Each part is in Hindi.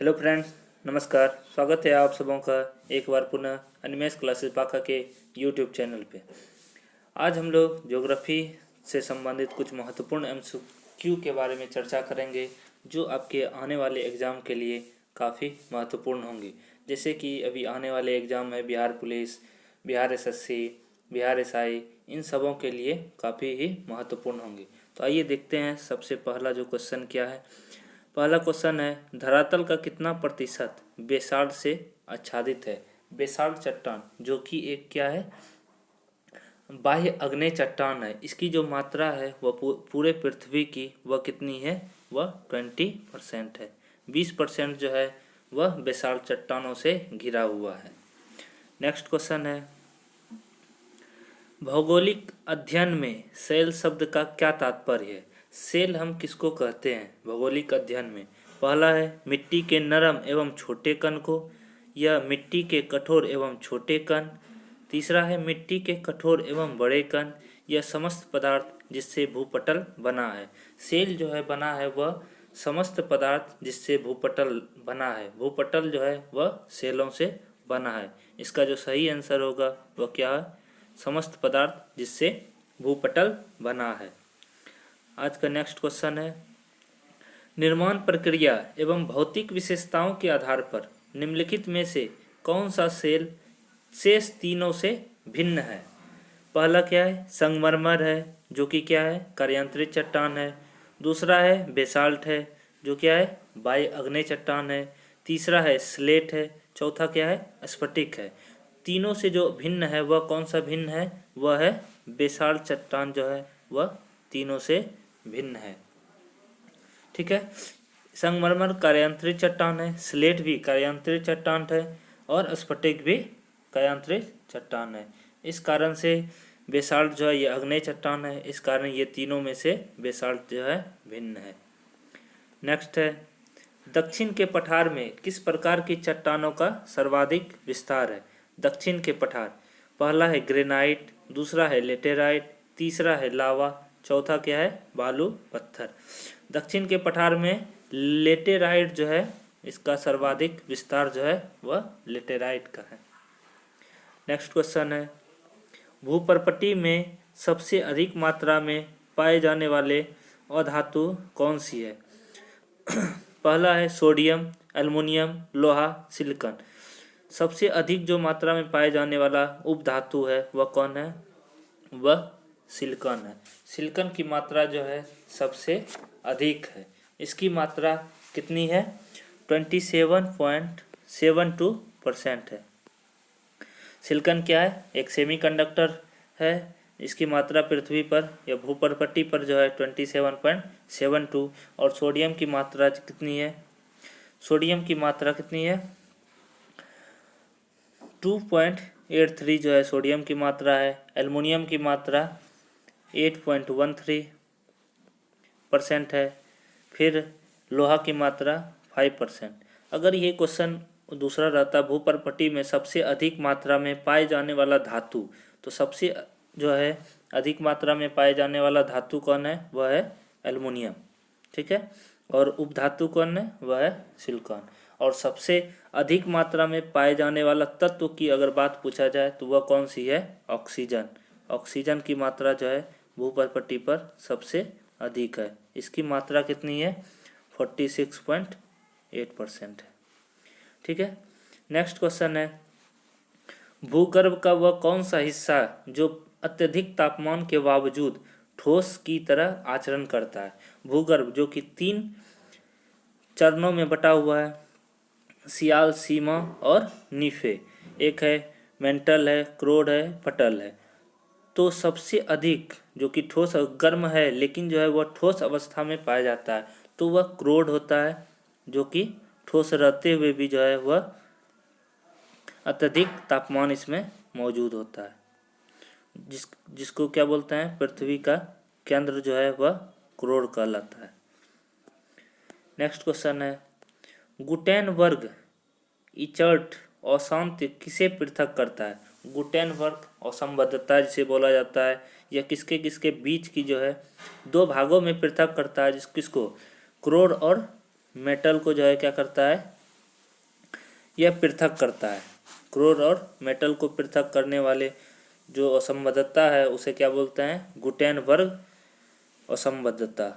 हेलो फ्रेंड्स, नमस्कार। स्वागत है आप सबों का एक बार पुनः अनिमेश क्लासेस बांका के यूट्यूब चैनल पे। आज हम लोग ज्योग्राफी से संबंधित कुछ महत्वपूर्ण एमसीक्यू के बारे में चर्चा करेंगे जो आपके आने वाले एग्ज़ाम के लिए काफ़ी महत्वपूर्ण होंगे। जैसे कि अभी आने वाले एग्ज़ाम है Bihar police, Bihar SSC, Bihar SI, इन सबों के लिए काफ़ी ही महत्वपूर्ण होंगे। तो आइए देखते हैं सबसे पहला जो क्वेश्चन क्या है। पहला क्वेश्चन है, धरातल का कितना प्रतिशत बेसाल्ट से आच्छादित है। बेसाल्ट चट्टान जो कि एक क्या है, बाह्य आग्नेय चट्टान है। इसकी जो मात्रा है वह पूरे पृथ्वी की वह कितनी है, वह 20% है। 20% जो है वह बेसाल्ट चट्टानों से घिरा हुआ है। नेक्स्ट क्वेश्चन है, भौगोलिक अध्ययन में सेल शब्द का क्या तात्पर्य है। सेल हम किसको कहते हैं भौगोलिक अध्ययन में। पहला है मिट्टी के नरम एवं छोटे कण को, या मिट्टी के कठोर एवं छोटे कण। तीसरा है मिट्टी के कठोर एवं बड़े कण, या समस्त पदार्थ जिससे भूपटल बना है। सेल जो है बना है वह समस्त पदार्थ जिससे भूपटल बना है। भूपटल जो है वह सेलों से बना है। इसका जो सही आंसर होगा वह क्या है, समस्त पदार्थ जिससे भूपटल बना है। आज का नेक्स्ट क्वेश्चन है, निर्माण प्रक्रिया एवं भौतिक विशेषताओं के आधार पर निम्नलिखित में से कौन सा सेल शेष तीनों से भिन्न है। पहला क्या है, संगमरमर है जो कि क्या है, कार्यांतरित चट्टान है। दूसरा है बेसाल्ट है जो क्या है, बाह्य आग्नेय चट्टान है। तीसरा है स्लेट है। चौथा क्या है, स्फटिक है। तीनों से जो भिन्न है वह कौन सा भिन्न है, वह है बेसाल्ट चट्टान जो है वह तीनों से भिन्न है। ठीक है, संगमरमर कार्यांतरित चट्टान है, स्लेट भी कार्यांतरित चट्टान है और स्फटिक भी कार्यांतरित चट्टान है। इस कारण से बेसाल्ट जो है ये आग्नेय चट्टान है। इस कारण ये तीनों में से बेसाल्ट जो है भिन्न है। नेक्स्ट है, दक्षिण के पठार में किस प्रकार की चट्टानों का सर्वाधिक विस्तार है। दक्षिण के पठार, पहला है ग्रेनाइट, दूसरा है लेटेराइट, तीसरा है लावा, चौथा क्या है, बालू पत्थर। दक्षिण के पठार में लेटेराइट जो है इसका सर्वाधिक विस्तार जो है वह लेटेराइट का है। नेक्स्ट क्वेश्चन है, भूपर्पटी में सबसे अधिक मात्रा में पाए जाने वाले अधातु कौन सी है। पहला है सोडियम, एल्युमिनियम, लोहा, सिलिकॉन। सबसे अधिक जो मात्रा में पाए जाने वाला उपधातु है वह कौन है, वह सिलिकॉन है। सिलिकॉन की मात्रा जो है सबसे अधिक है। इसकी मात्रा कितनी है, 27.72% है। सिलिकॉन क्या है, एक सेमीकंडक्टर है। इसकी मात्रा पृथ्वी पर या भूपर्पटी पर जो है 27.72। और सोडियम की मात्रा कितनी है, सोडियम की मात्रा कितनी है, 2.83 जो है सोडियम की मात्रा है। एल्युमिनियम की मात्रा 8.13% है। फिर लोहा की मात्रा 5%। अगर ये क्वेश्चन दूसरा रहता, भूपर्पटी में सबसे अधिक मात्रा में पाए जाने वाला धातु, तो सबसे जो है अधिक मात्रा में पाए जाने वाला धातु कौन है, वह है एल्युमिनियम। ठीक है, और उपधातु कौन है, वह है सिलिकॉन। और सबसे अधिक मात्रा में पाए जाने वाला तत्व की अगर बात पूछा जाए तो वह कौन सी है, ऑक्सीजन। ऑक्सीजन की मात्रा जो है भूपर्पटी पर सबसे अधिक है। इसकी मात्रा कितनी है, 46.8% है। ठीक है, नेक्स्ट क्वेश्चन है, भूगर्भ का वह कौन सा हिस्सा जो अत्यधिक तापमान के बावजूद ठोस की तरह आचरण करता है। भूगर्भ जो कि 3 चरणों में बटा हुआ है, सियाल, सीमा और नीफे। एक है मेंटल है, क्रोड है, पटल है। तो सबसे अधिक जो कि ठोस गर्म है लेकिन जो है वह ठोस अवस्था में पाया जाता है, तो वह क्रोड होता है, जो कि ठोस रहते हुए भी जो है वह अत्यधिक तापमान इसमें मौजूद होता है। जिसको क्या बोलते हैं, पृथ्वी का केंद्र जो है वह क्रोड कहलाता है। नेक्स्ट क्वेश्चन है, गुटेनबर्ग इचर्ट अशांति किसे पृथक करता है। गुटेनबर्ग असंबद्धता जिसे बोला जाता है, यह किसके किसके बीच की जो है 2 भागों में पृथक करता है। किसको, क्रोड और मेटल को जो है क्या करता है, यह पृथक करता है। क्रोर और मेटल को पृथक करने वाले जो असंबद्धता है उसे क्या बोलते हैं? गुटेनबर्ग असंबद्धता।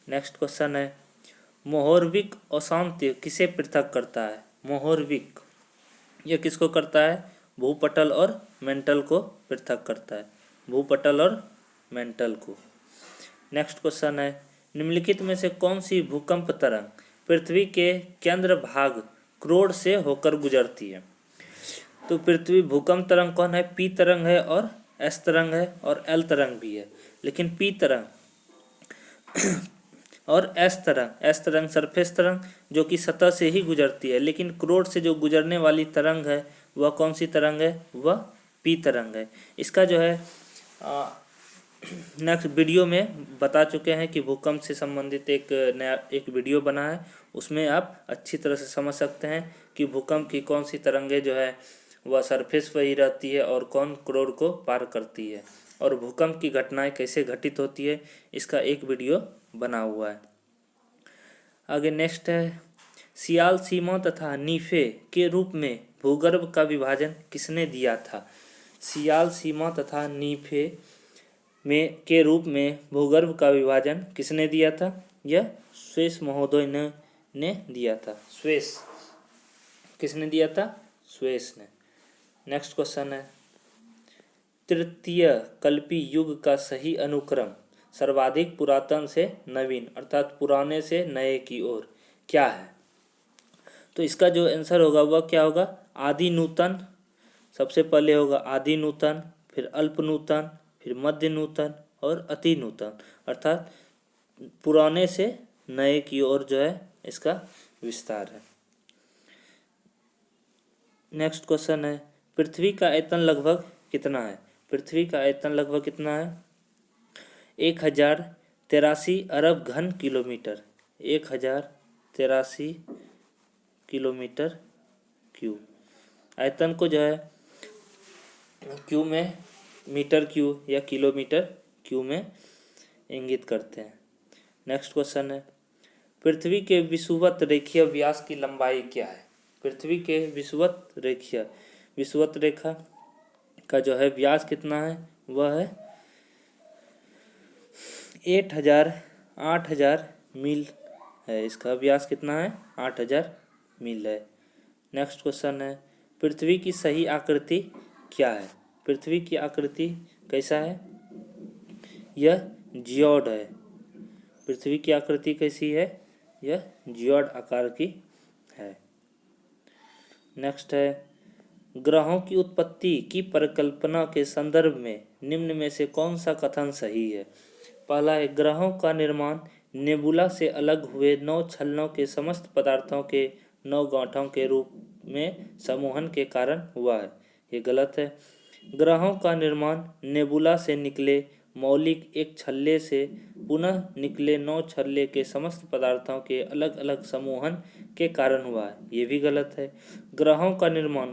नेक्स्ट क्वेश्चन है, मोहोरविक अशांति किसे पृथक करता है? मोहोरविक यह किसको करता है? भूपटल और मेंटल को पृथक करता है, भूपटल और मेंटल को। नेक्स्ट क्वेश्चन है, निम्नलिखित में से कौन सी भूकंप तरंग पृथ्वी के केंद्र भाग क्रोड से होकर गुजरती है? तो पृथ्वी भूकंप तरंग कौन है? पी तरंग है और एस तरंग है और एल तरंग भी है, लेकिन पी तरंग और एस तरंग सरफेस तरंग जो कि सतह से ही गुजरती है, लेकिन क्रोड से जो गुजरने वाली तरंग है वह कौन सी तरंग है? वह पी तरंग है। इसका जो है नेक्स्ट वीडियो में बता चुके हैं कि भूकंप से संबंधित एक वीडियो बना है, उसमें आप अच्छी तरह से समझ सकते हैं कि भूकंप की कौन सी तरंगें जो है वह सरफेस पर ही रहती है और कौन क्रोड को पार करती है, और भूकंप की घटनाएं कैसे घटित होती है, इसका एक वीडियो बना हुआ है। आगे नेक्स्ट है, सियाल सीमा तथा नीफे के रूप में भूगर्भ का विभाजन किसने दिया था? सियाल सीमा तथा नीफे में के रूप में भूगर्भ का विभाजन किसने दिया था? यह स्वेस महोदय ने दिया था। स्वेस किसने दिया था? स्वेस ने। नेक्स्ट क्वेश्चन है, तृतीय कल्पी युग का सही अनुक्रम सर्वाधिक पुरातन से नवीन अर्थात पुराने से नए की ओर क्या है? तो इसका जो आंसर होगा वह क्या होगा? आदि नूतन सबसे पहले होगा, आदि नूतन, फिर अल्प नूतन, फिर मध्य नूतन और अति नूतन, अर्थात पुराने से नए की ओर जो है इसका विस्तार है। नेक्स्ट क्वेश्चन है, पृथ्वी का आयतन लगभग कितना है? पृथ्वी का आयतन लगभग कितना है? 1083 अरब घन किलोमीटर, 1083 किलोमीटर क्यूब। आयतन को जो है क्यू में मीटर क्यू या किलोमीटर क्यू में इंगित करते हैं। नेक्स्ट क्वेश्चन है, पृथ्वी के विषुवत रेखीय व्यास की लंबाई क्या है? पृथ्वी के विषुवत रेखा का जो है व्यास कितना है? वह है 8000 मील है। इसका व्यास कितना है? 8000 मील है। नेक्स्ट क्वेश्चन है, पृथ्वी की सही आकृति क्या है? पृथ्वी की आकृति कैसा है? यह जियोड है। पृथ्वी की आकृति कैसी है? यह जियोड आकार की है। नेक्स्ट है, ग्रहों की उत्पत्ति की परिकल्पना के संदर्भ में निम्न में से कौन सा कथन सही है? पहला है, ग्रहों का निर्माण नेबुला से अलग हुए 9 छलनों के समस्त पदार्थों के 9 गांठों के रूप में समूहन के कारण हुआ है। ये गलत है। ग्रहों का निर्माण नेबुला से निकले मौलिक एक छल्ले से पुनः निकले 9 छल्ले के समस्त पदार्थों के अलग अलग समूहन के कारण हुआ है। ये भी गलत है। ग्रहों का निर्माण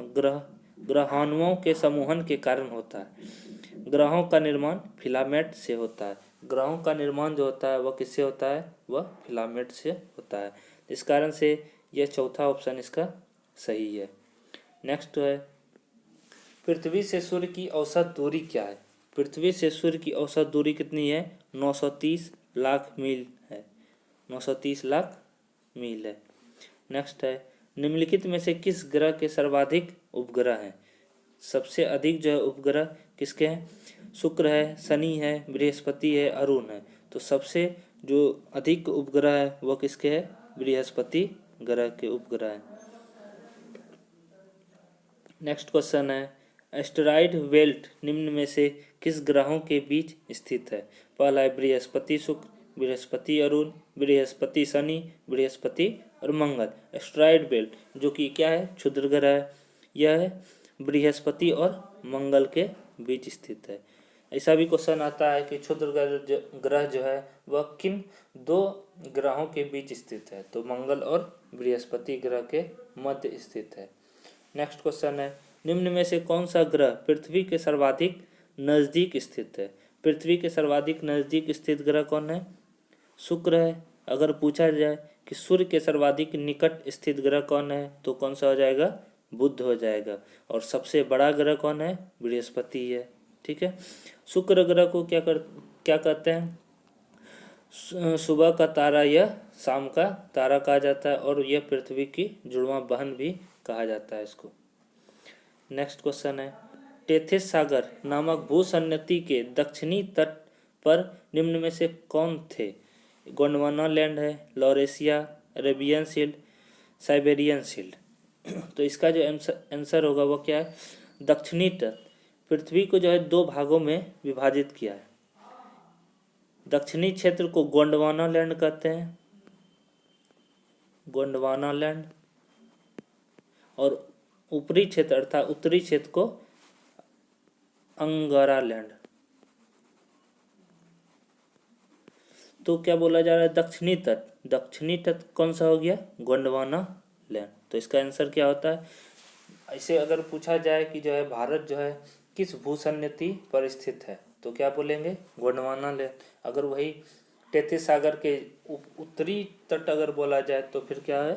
ग्रहाणुओं के समूहन के कारण होता है। ग्रहों का निर्माण फिलामेंट से होता है। ग्रहों का निर्माण जो होता है वह किससे होता है? वह फिलामेंट से होता है। इस कारण से यह चौथा ऑप्शन इसका सही है। नेक्स्ट है, पृथ्वी से सूर्य की औसत दूरी क्या है? पृथ्वी से सूर्य की औसत दूरी कितनी है? 930 लाख मील है। 930 लाख मील है। नेक्स्ट है, निम्नलिखित में से किस ग्रह के सर्वाधिक उपग्रह हैं? सबसे अधिक जो है उपग्रह किसके हैं? शुक्र है, शनि है, बृहस्पति है, अरुण है। तो सबसे जो अधिक उपग्रह है वह किसके है? बृहस्पति ग्रह के उपग्रह है। नेक्स्ट क्वेश्चन है, एस्टेरॉयड बेल्ट निम्न में से किस ग्रहों के बीच स्थित है? पहला है बृहस्पति शुक्र, बृहस्पति अरुण, बृहस्पति शनि, बृहस्पति और मंगल। एस्टेरॉयड बेल्ट जो कि क्या है? क्षुद्र ग्रह है। यह है बृहस्पति और मंगल के बीच स्थित है। ऐसा भी क्वेश्चन आता है कि क्षुद्र ग्रह जो है वह किन 2 ग्रहों के बीच स्थित है? तो मंगल और बृहस्पति ग्रह के मध्य स्थित है। नेक्स्ट क्वेश्चन है, निम्न में से कौन सा ग्रह पृथ्वी के सर्वाधिक नज़दीक स्थित है? पृथ्वी के सर्वाधिक नज़दीक स्थित ग्रह कौन है? शुक्र है। अगर पूछा जाए कि सूर्य के सर्वाधिक निकट स्थित ग्रह कौन है, तो कौन सा हो जाएगा, बुध हो जाएगा। और सबसे बड़ा ग्रह कौन है, बृहस्पति है। ठीक है। शुक्र ग्रह को क्या कहते हैं, सुबह का तारा या शाम का तारा कहा जाता है, और यह पृथ्वी की जुड़वां बहन भी कहा जाता है इसको। नेक्स्ट क्वेश्चन है, टेथिस सागर नामक भूसन्नति के दक्षिणी तट पर निम्न में से कौन थे। गोंडवाना लैंड है, Laurasia, Arabian shield, Siberian shield. तो इसका जो आंसर होगा वो क्या है, दक्षिणी तट। पृथ्वी को जो है दो भागों में विभाजित किया है। दक्षिणी क्षेत्र को गोंडवाना लैंड कहते हैं, गोंडवाना लैंड, और ऊपरी क्षेत्र अर्थात उत्तरी क्षेत्र को अंगारा लैंड। तो क्या बोला जा रहा है, दक्षिणी तट। दक्षिणी तट कौन सा हो गया, गोंडवाना लैंड। तो इसका आंसर क्या होता है, ऐसे अगर पूछा जाए कि जो है भारत जो है किस भूसन्नति पर स्थित है, तो क्या बोलेंगे, गोंडवाना लैंड। अगर वही टेथिस सागर के उत्तरी तट अगर बोला जाए तो फिर क्या है,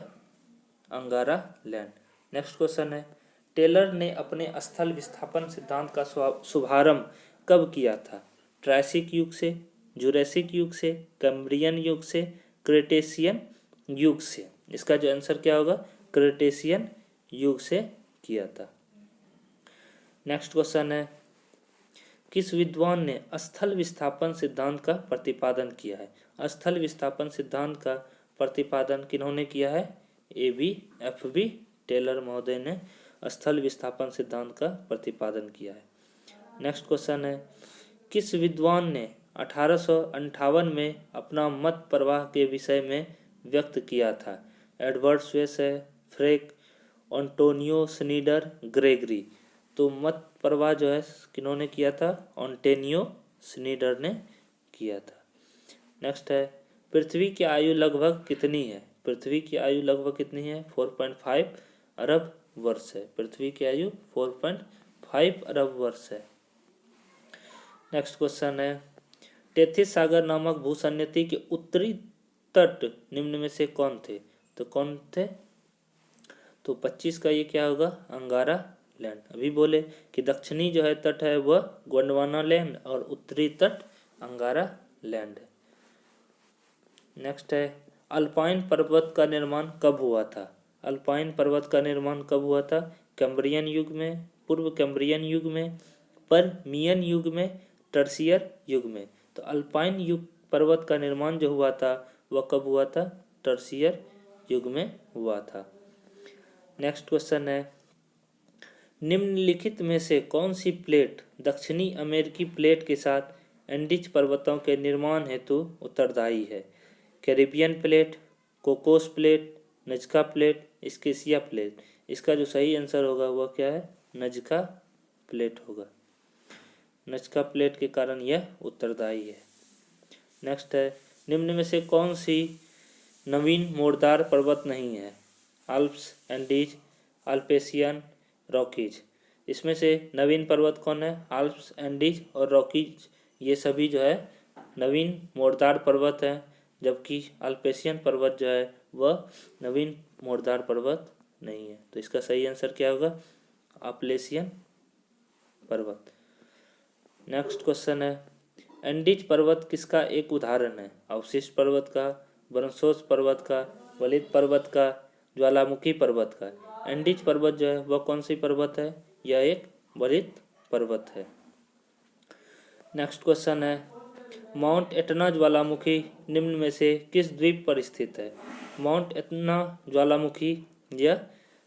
अंगारा लैंड। नेक्स्ट क्वेश्चन है, टेलर ने अपने स्थल विस्थापन सिद्धांत का शुभारंभ कब किया था। ट्रायसिक युग से, जुरैसिक युग से, कैम्ब्रियन युग से, क्रेटेशियन युग से। इसका जो आंसर क्या होगा, क्रेटेशियन युग से किया था। नेक्स्ट क्वेश्चन है, किस विद्वान ने स्थल विस्थापन सिद्धांत का प्रतिपादन किया है। स्थल विस्थापन सिद्धांत का प्रतिपादन किन्होंने किया है, एफ बी टेलर महोदय ने स्थल विस्थापन सिद्धांत का प्रतिपादन किया है। नेक्स्ट क्वेश्चन है, किस विद्वान ने 1858 में अपना मत प्रवाह के विषय में व्यक्त किया था। एडवर्ड स्वेस है, फ्रेक, एंटोनियो स्नीडर, ग्रेगरी। तो मत प्रवाह जो है किन्होंने किया था, एंटोनियो स्नीडर ने किया था। नेक्स्ट है, पृथ्वी की आयु लगभग कितनी है। पृथ्वी की आयु लगभग कितनी है, 4.5 अरब वर्ष है। पृथ्वी की आयु 4.5 अरब वर्ष है। नेक्स्ट क्वेश्चन है, टेथिस सागर नामक भूसन्नति के उत्तरी तट निम्न में से कौन थे। तो कौन थे, तो 25 का ये क्या होगा, अंगारा लैंड। अभी बोले कि दक्षिणी जो है तट है वह गोंडवाना लैंड और उत्तरी तट अंगारा लैंड है। नेक्स्ट है, अल्पाइन पर्वत का निर्माण कब हुआ था। अल्पाइन पर्वत का निर्माण कब हुआ था, कैम्ब्रियन युग में, पूर्व कैम्ब्रियन युग में, परमियन युग में, टर्शियर युग में। तो अल्पाइन युग पर्वत का निर्माण जो हुआ था वह कब हुआ था, टर्शियर युग में हुआ था। नेक्स्ट क्वेश्चन है, निम्नलिखित में से कौन सी प्लेट दक्षिणी अमेरिकी प्लेट के साथ एंडीज पर्वतों के निर्माण हेतु उत्तरदायी है। Caribbean plate, Cocos plate, Nazca plate, Scotia plate. इसका जो सही आंसर होगा वह क्या है, नजका प्लेट होगा। नजका प्लेट के कारण यह उत्तरदायी है। नेक्स्ट है, निम्न में से कौन सी नवीन मोड़दार पर्वत नहीं है। Alps, Andes, Appalachian, Rockies. इसमें से नवीन पर्वत कौन है, आल्प्स, एंडीज और रॉकीज। ये सभी जो है नवीन मोड़दार पर्वत हैं, जबकि अल्पेशियन पर्वत जो है वह नवीन मोड़दार पर्वत नहीं है। तो इसका सही आंसर क्या होगा, अप्लेशियन पर्वत। नेक्स्ट क्वेश्चन है, एंडीज पर्वत किसका एक उदाहरण है। अवशिष्ट पर्वत का, बरनसोस पर्वत का, वलित पर्वत का, ज्वालामुखी पर्वत का। एंडीज पर्वत जो है वह कौन सी पर्वत है, यह एक वलित पर्वत है। नेक्स्ट क्वेश्चन है, माउंट एटना ज्वालामुखी निम्न में से किस द्वीप पर स्थित है। माउंट एटना ज्वालामुखी यह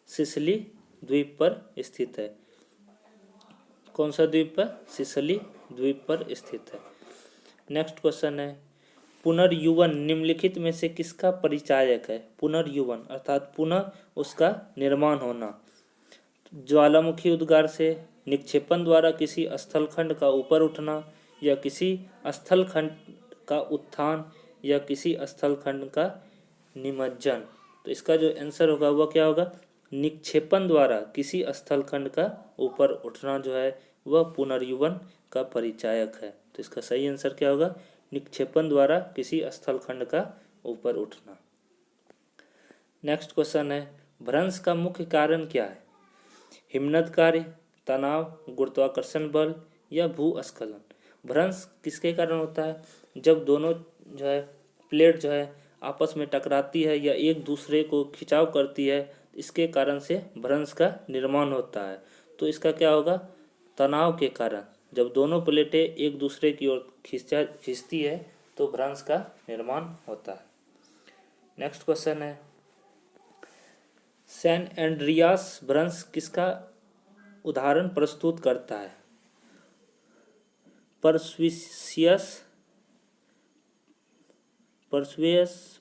सिसिली द्वीप पर स्थित है। कौन सा द्वीप पर, सिसिली द्वीप पर स्थित है। नेक्स्ट क्वेश्चन है, पुनर्युवन निम्नलिखित में से किसका परिचायक है। पुनर्युवन अर्थात पुनः उसका निर्माण होना। ज्वालामुखी उद्गार से, निक्षेपण द्वारा किसी स्थलखंड का ऊपर उठना, या किसी स्थलखंड का उत्थान, या किसी स्थलखंड का निमज्जन। तो इसका जो आंसर होगा वह क्या होगा, निक्षेपण द्वारा किसी स्थलखंड का ऊपर उठना जो है वह पुनर्युवन का परिचायक है। तो इसका सही आंसर क्या होगा, निक्षेपण द्वारा किसी स्थलखंड का ऊपर उठना। नेक्स्ट क्वेश्चन है, भ्रंश का मुख्य कारण क्या है? हिमनद कार्य, तनाव, गुरुत्वाकर्षण बल या भूस्खलन। भ्रंश किसके कारण होता है? जब दोनों जो है प्लेट जो है आपस में टकराती है या एक दूसरे को खिंचाव करती है, इसके कारण से भ्रंश का निर्माण होता है। तो इसका क्या होगा? तनाव के कारण जब दोनों प्लेटें एक दूसरे की ओर खींचती है तो भ्रंश का निर्माण होता है। नेक्स्ट क्वेश्चन है, सैन एंड्रियास भ्रंश किसका उदाहरण प्रस्तुत करता है? परस्वियस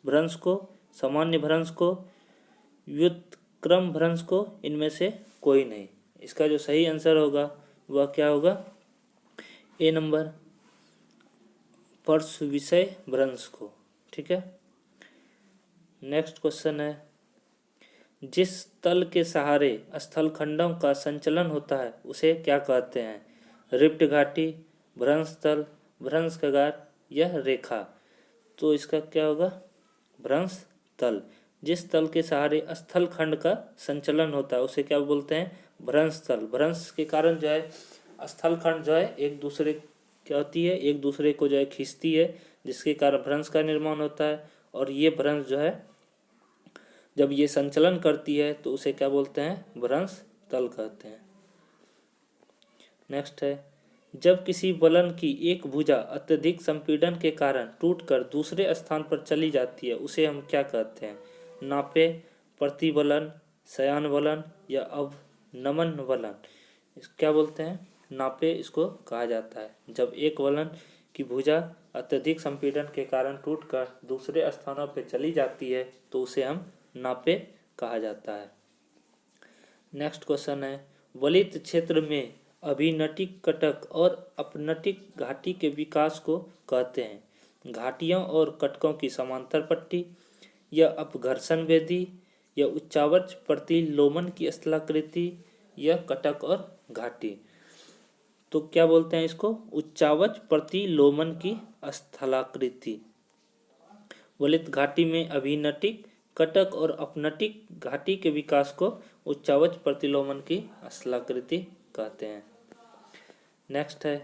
भ्रंश को, सामान्य भ्रंश को, व्युत्क्रम भ्रंश को, इनमें से कोई नहीं। इसका जो सही आंसर होगा वह क्या होगा? ए नंबर, परस्वियस भ्रंश को। ठीक है। नेक्स्ट क्वेश्चन है, जिस तल के सहारे स्थलखंडों का संचलन होता है उसे क्या कहते हैं? रिफ्ट घाटी, भ्रंश तल, भ्रंश कगार या रेखा। तो इसका क्या होगा? भ्रंश तल। जिस तल के सहारे स्थलखंड का संचलन होता है उसे क्या बोलते हैं? भ्रंश तल। भ्रंश के कारण जो है स्थलखंड जो है एक दूसरे क्या होती है, एक दूसरे को जो है खींचती है, जिसके कारण भ्रंश का निर्माण होता है। और ये भ्रंश जो है जब ये संचलन करती है तो उसे क्या बोलते हैं? भ्रंश तल कहते हैं। नेक्स्ट है, जब किसी वलन की एक भुजा अत्यधिक संपीड़न के कारण टूटकर दूसरे स्थान पर चली जाती है उसे हम क्या कहते हैं? नापे, प्रतिवलन, शयान वलन या अवनमन वलन। क्या बोलते हैं? नापे इसको कहा जाता है। जब एक वलन की भुजा अत्यधिक संपीड़न के कारण टूटकर दूसरे स्थानों पर चली जाती है तो उसे हम नापे कहा जाता है। नेक्स्ट क्वेश्चन है, वलित क्षेत्र में अभिनटिक कटक और अपनटिक घाटी के विकास को कहते हैं? घाटियों और कटकों की समांतर पट्टी या अपघर्षण वेदी या उच्चावच प्रतिलोमन की स्थलाकृति या कटक और घाटी। तो क्या बोलते हैं इसको? उच्चावच प्रतिलोमन की स्थलाकृति। वलित घाटी में अभिनटिक कटक और अपनटिक घाटी के विकास को उच्चावच प्रतिलोमन की स्थलाकृति कहते हैं। नेक्स्ट है,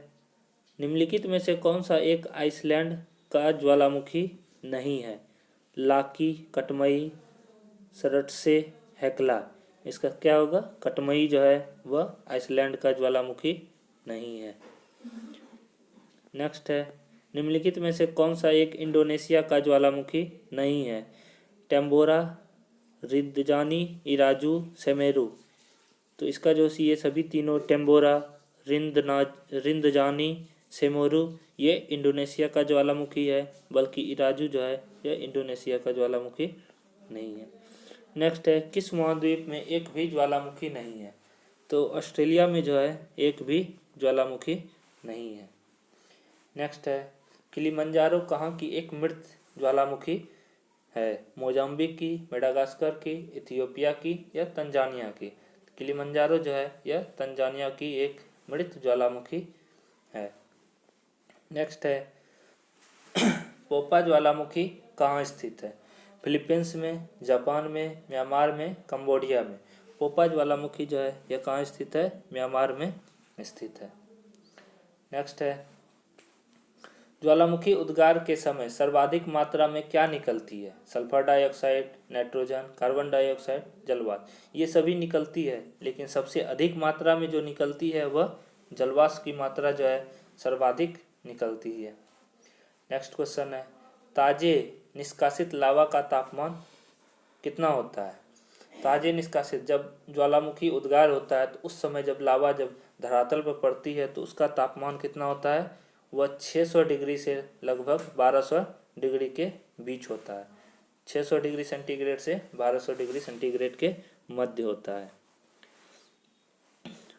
निम्नलिखित में से कौन सा एक आइसलैंड का ज्वालामुखी नहीं है? Laki, Katmai, Surtsey, Hekla. इसका क्या होगा? कटमई जो है वह आइसलैंड का ज्वालामुखी नहीं है। नेक्स्ट है, निम्नलिखित में से कौन सा एक इंडोनेशिया का ज्वालामुखी नहीं है? टेम्बोरा, रिंदजानी, इराजू, सेमेरू। तो इसका जो ये सभी तीनों टेम्बोरा, रिंदजानी, सेमोरू ये इंडोनेशिया का ज्वालामुखी है, बल्कि इराजू जो है यह इंडोनेशिया का ज्वालामुखी नहीं है। नेक्स्ट है, किस महाद्वीप में एक भी ज्वालामुखी नहीं है? तो ऑस्ट्रेलिया में जो है एक भी ज्वालामुखी नहीं है। नेक्स्ट है, किलिमंजारो कहाँ की एक मृत ज्वालामुखी है? मोजाम्बिक की, मेडागास्कर की, इथियोपिया की या तंजानिया की। किलिमंजारो जो है यह तंजानिया की एक मृत ज्वालामुखी है। नेक्स्ट है, पोपा ज्वालामुखी कहाँ स्थित है? फिलीपींस में, जापान में, म्यांमार में, कंबोडिया में। पोपा ज्वालामुखी जो है यह कहाँ स्थित है? म्यांमार में स्थित है। नेक्स्ट है, ज्वालामुखी उद्गार के समय सर्वाधिक मात्रा में क्या निकलती है? Sulphur dioxide, nitrogen, carbon dioxide, जलवाष्प। ये सभी निकलती है, लेकिन सबसे अधिक मात्रा में जो निकलती है वह जलवाष्प की मात्रा जो है सर्वाधिक निकलती है। नेक्स्ट क्वेश्चन है, ताजे निष्कासित लावा का तापमान कितना होता है? ताजे निष्कासित, जब ज्वालामुखी उद्गार होता है तो उस समय जब लावा जब धरातल पर पड़ती है तो उसका तापमान कितना होता है? वह 600 डिग्री से लगभग 1200 डिग्री के बीच होता है। 600 डिग्री सेंटीग्रेड से 1200 डिग्री सेंटीग्रेड के मध्य होता है।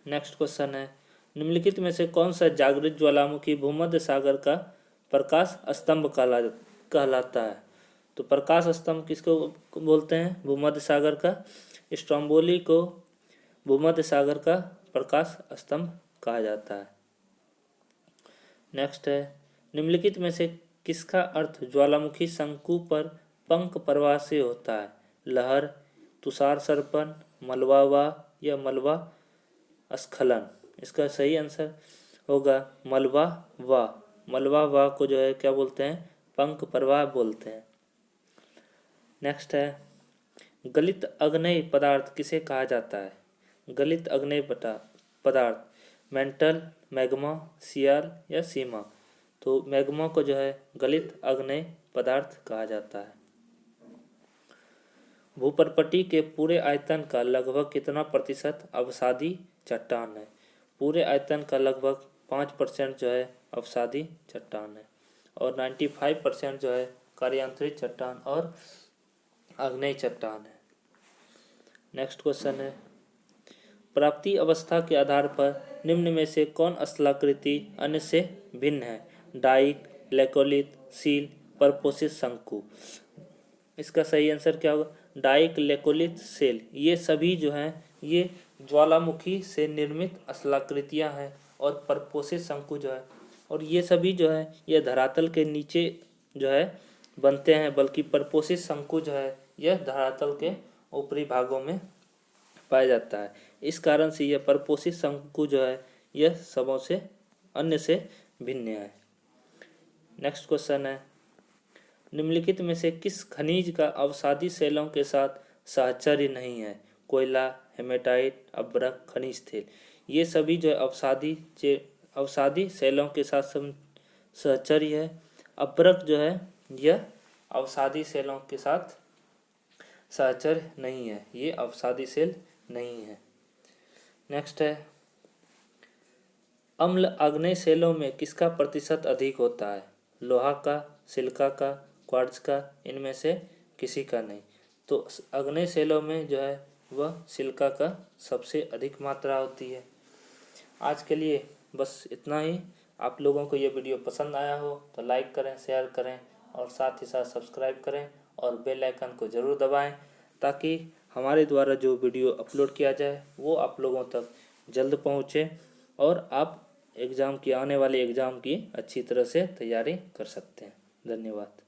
नेक्स्ट क्वेश्चन है, निम्नलिखित में से कौन सा जागृत ज्वालामुखी भूमध्य सागर का प्रकाश स्तंभ कहलाता है? तो प्रकाश स्तंभ किसको बोलते हैं? भूमध्य सागर का। स्ट्रोम्बोली को भूमध्य सागर का प्रकाश स्तंभ कहा जाता है। नेक्स्ट है, निम्नलिखित में से किसका अर्थ ज्वालामुखी शंकु पर पंख प्रवाह से होता है? लहर, तुषार सर्पण, मलबा वाह या मलबा स्खलन। इसका सही आंसर होगा मलबा वाह। मलबा वाह को जो है क्या बोलते हैं, पंख प्रवाह बोलते हैं। नेक्स्ट है, गलित अग्नेय पदार्थ किसे कहा जाता है? गलित अग्नेय पदार्थ मेंटल, मैग्मा, सियाल या सीमा। तो मैग्मा को जो है गलित अग्नेय पदार्थ कहा जाता है। भूपर्पटी के पूरे आयतन का लगभग कितना प्रतिशत अवसादी चट्टान है? पूरे आयतन का लगभग 5% जो है अवसादी चट्टान है और 95% जो है कार्यांतरित चट्टान और आग्नेय चट्टान है। नेक्स्ट क्वेश्चन है, प्राप्ति अवस्था के आधार पर निम्न में से कौन स्थलाकृति अन्य से भिन्न है? डाइक, लेकोलिथ, सील, परपोषित शंकु। इसका सही आंसर क्या होगा? डाइक, लेकोलिथ, सेल, ये सभी जो हैं ये ज्वालामुखी से निर्मित स्थलाकृतियां हैं और परपोषित शंकु जो है, और ये सभी जो है ये धरातल के नीचे जो है बनते हैं, बल्कि परपोषित शंकु जो है यह धरातल के ऊपरी भागों में पाया जाता है। इस कारण से यह परपोषित शंकु जो है यह सबों से अन्य से भिन्न है। नेक्स्ट क्वेश्चन है, निम्नलिखित में से किस खनिज का अवसादी शैलों के साथ साहचर्य नहीं है? कोयला, हेमेटाइट, अभ्रक, खनिज तेल, ये सभी जो है अवसादी शैलों के साथ साहचर्य है। अभ्रक जो है यह अवसादी शैलों के साथ साहचर्य नहीं है, ये अवसादी शैल नहीं है। नेक्स्ट है, अम्ल आग्नेय शैलों में किसका प्रतिशत अधिक होता है? लोहा का, सिलिका का, क्वार्ट्ज का, इनमें से किसी का नहीं। तो आग्नेय शैलों में जो है वह सिलिका का सबसे अधिक मात्रा होती है। आज के लिए बस इतना ही। आप लोगों को ये वीडियो पसंद आया हो तो लाइक करें, शेयर करें और साथ ही साथ सब्सक्राइब करें और बेल आइकन को ज़रूर दबाएं, ताकि हमारे द्वारा जो वीडियो अपलोड किया जाए वो आप लोगों तक जल्द पहुँचे और आप आने वाले एग्ज़ाम की अच्छी तरह से तैयारी कर सकते हैं। धन्यवाद।